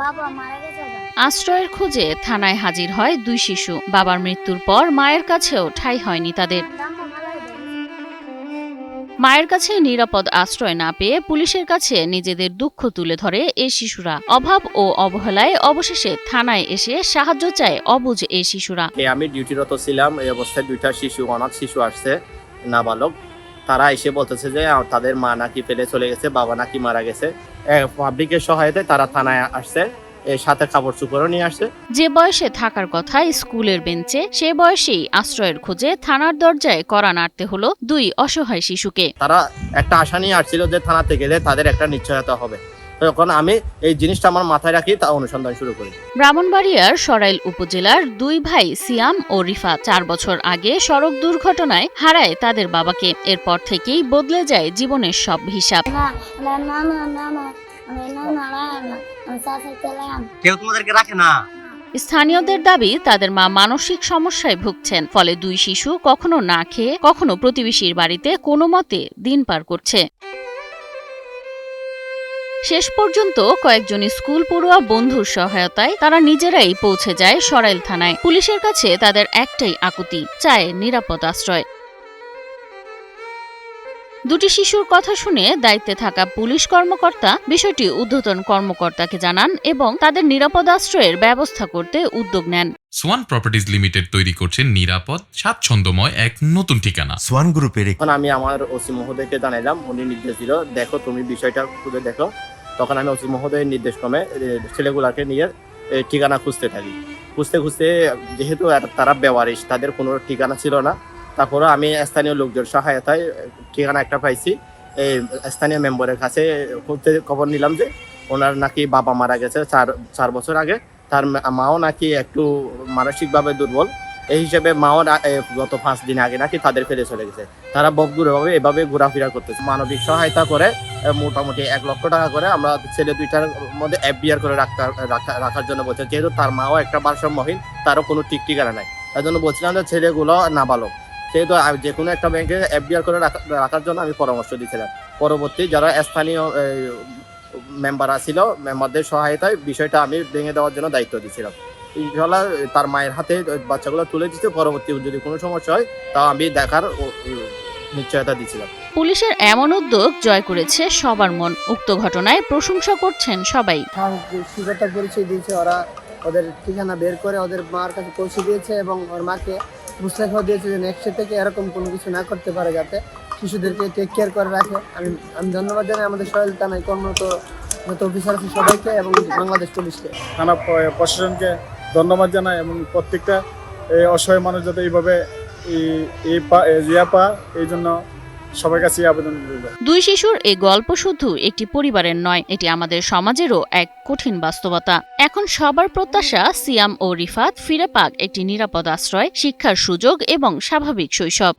বাবা মারা গেছে। আশ্রয়ের খোঁজে থানায় হাজির হয় দুই শিশু। বাবার মৃত্যুর পর মায়ের কাছেও ঠাঁই হয়নি তাদের। মায়ের কাছে নিরাপদ আশ্রয় না পেয়ে পুলিশের কাছে নিজেদের দুঃখ তুলে ধরে এই শিশুরা। অভাব ও অবহেলায় অবশেষে থানায় এসে সাহায্য চায় অবুঝ এই শিশুরা। আমি ডিউটিরত ছিলাম, এই অবস্থায় দুইটা শিশু, অনাথ শিশু আসছে, নাবালক। তারা এসে বলতেছে যে তাদের মা নাকি ফেলে চলে গেছে, বাবা নাকি মারা গেছে। পাবলিকের সহায়তায় তারা থানায় আসছে, এর সাথে কাপড় চোপড়ও নিয়ে আসছে। যে বয়সে থাকার কথা স্কুলের বেঞ্চে, সে বয়সেই আশ্রয়ের খোঁজে থানার দরজায় কড়া নাড়তে হলো দুই অসহায় শিশুকে। তারা একটা আশা নিয়ে আসছিল যে থানাতে গেলে তাদের একটা নিশ্চয়তা হবে। তখন আমি এই জিনিসটা আমার মাথায় রাখি, তা অনুসন্ধান শুরু করি। ব্রাহ্মণবাড়িয়ার সরাইল উপজেলার দুই ভাই সিয়াম ও রিফাত 4 বছর আগে সড়ক দুর্ঘটনায় হারায় তাদের বাবাকে। এরপর থেকেই বদলে যায় জীবনের সব হিসাব। কেউ তোমাদেরকে রাখে না। স্থানীয়দের দাবি, তাদের মা মানসিক সমস্যায় ভুগছেন। ফলে দুই শিশু কখনো না খেয়ে, কখনো প্রতিবেশীর বাড়িতে কোনো মতে দিন পার করছে। শেষ পর্যন্ত কয়েকজন স্কুল পড়ুয়া বন্ধুর সহায়তায় তারা নিজেরাই পৌঁছে যায় সরাইল থানায়। পুলিশের কাছে তাদের একটাই আকুতি, চায় নিরাপদ আশ্রয়। দুটি শিশুর কথা শুনে দায়িত্বে থাকা পুলিশ কর্মকর্তা বিষয়টি ঊর্ধ্বতন কর্মকর্তাকে জানান এবং তাদের নিরাপদ আশ্রয়ের ব্যবস্থা করতে উদ্যোগ নেন। সোয়ান প্রপার্টিজ লিমিটেড তৈরি করছে নিরাপদ, স্বাচ্ছন্দ্যময় এক নতুন ঠিকানা। সোয়ান গ্রুপের। তখন আমি আমার ওসি মহোদয়কে জানাইলাম, উনি নির্দেশ দিল, দেখো তুমি বিষয়টা খুঁজে দেখো। তখন আমি ওসি মহোদয়ের নির্দেশ ক্রমে ছেলেগুলাকে নিয়ে ঠিকানা খুঁজতে থাকি। খুঁজতে খুঁজতে যেহেতু তারা বেওয়ারিশ, তাদের কোনো ঠিকানা ছিল না। তারপরে আমি স্থানীয় লোকদের সহায়তায় ঠিকানা একটা পাইছি। এই স্থানীয় মেম্বারের কাছে খবর নিলাম যে ওনার নাকি বাবা মারা গেছে 4 বছর আগে। তার মাও নাকি একটু মানসিকভাবে দুর্বল, এই হিসেবে মাও গত 5 দিন আগে নাকি তাদের ফেলে চলে গেছে। তারা বকগুড়াভাবে এভাবে ঘোরাফেরা করতেছে। মানবিক সহায়তা করে মোটামুটি 1 লক্ষ টাকা করে আমরা ছেলে দুইটার মধ্যে এফডিআর করে রাখার জন্য বলছে, যেহেতু তার মাও একটা ভারসাম্যহীন, তারও কোনো ঠিক ঠিকানা নাই। তার জন্য বলছিলাম যে ছেলেগুলো নাবালক, সেহেতু যে কোনো একটা ব্যাংকে এফডিআর করে রাখার জন্য আমি পরামর্শ দিয়েছিলাম। পরবর্তী যারা স্থানীয় মেম্বার ছিল, মেম্বারদের সহায়তায় বিষয়টা আমি ভেঙে দেওয়ার জন্য দায়িত্ব দিয়েছিলাম। ইনশাআল্লাহ তার মায়ের হাতে বাচ্চাগুলো তুলে দিচ্ছে। পরবর্তী যদি কোনো সমস্যা হয় তাও আমি দেখার নিশ্চয়তা দিয়েছিলাম। পুলিশের এমন উদ্যোগ জয় করেছে সবার মন। উক্ত ঘটনায় প্রশংসা করছেন সবাই। সুযোগটা পরিচয় দিয়েছে, ওরা ওদের ঠিকানা বের করে ওদের মার কাছে পৌঁছে দিয়েছে এবং ওর মাকে মুসলেখা দিয়েছে যে নেক্সট থেকে এরকম কোনো কিছু না করতে পারে, যাতে শিশুদেরকে টেক কেয়ার করে রাখে। আমি ধন্যবাদ জানাই আমাদের সরাইল থানায় কর্মরত যত অফিসার আছে সবাইকে এবং বাংলাদেশ পুলিশকে, থানা প্রশাসনকে ধন্যবাদ জানাই এবং প্রত্যেকটা অসহায় মানুষ যাতে এইভাবে এই জন্য সবার কাছে আবেদন করব। দুই শিশুর এই গল্প শুধু একটি পরিবারের নয়, এটি আমাদের সমাজেরও এক কঠিন বাস্তবতা। এখন সবার প্রত্যাশা সিয়াম ও রিফাত ফিরে পাক একটি নিরাপদ আশ্রয়, শিক্ষার সুযোগ এবং স্বাভাবিক শৈশব।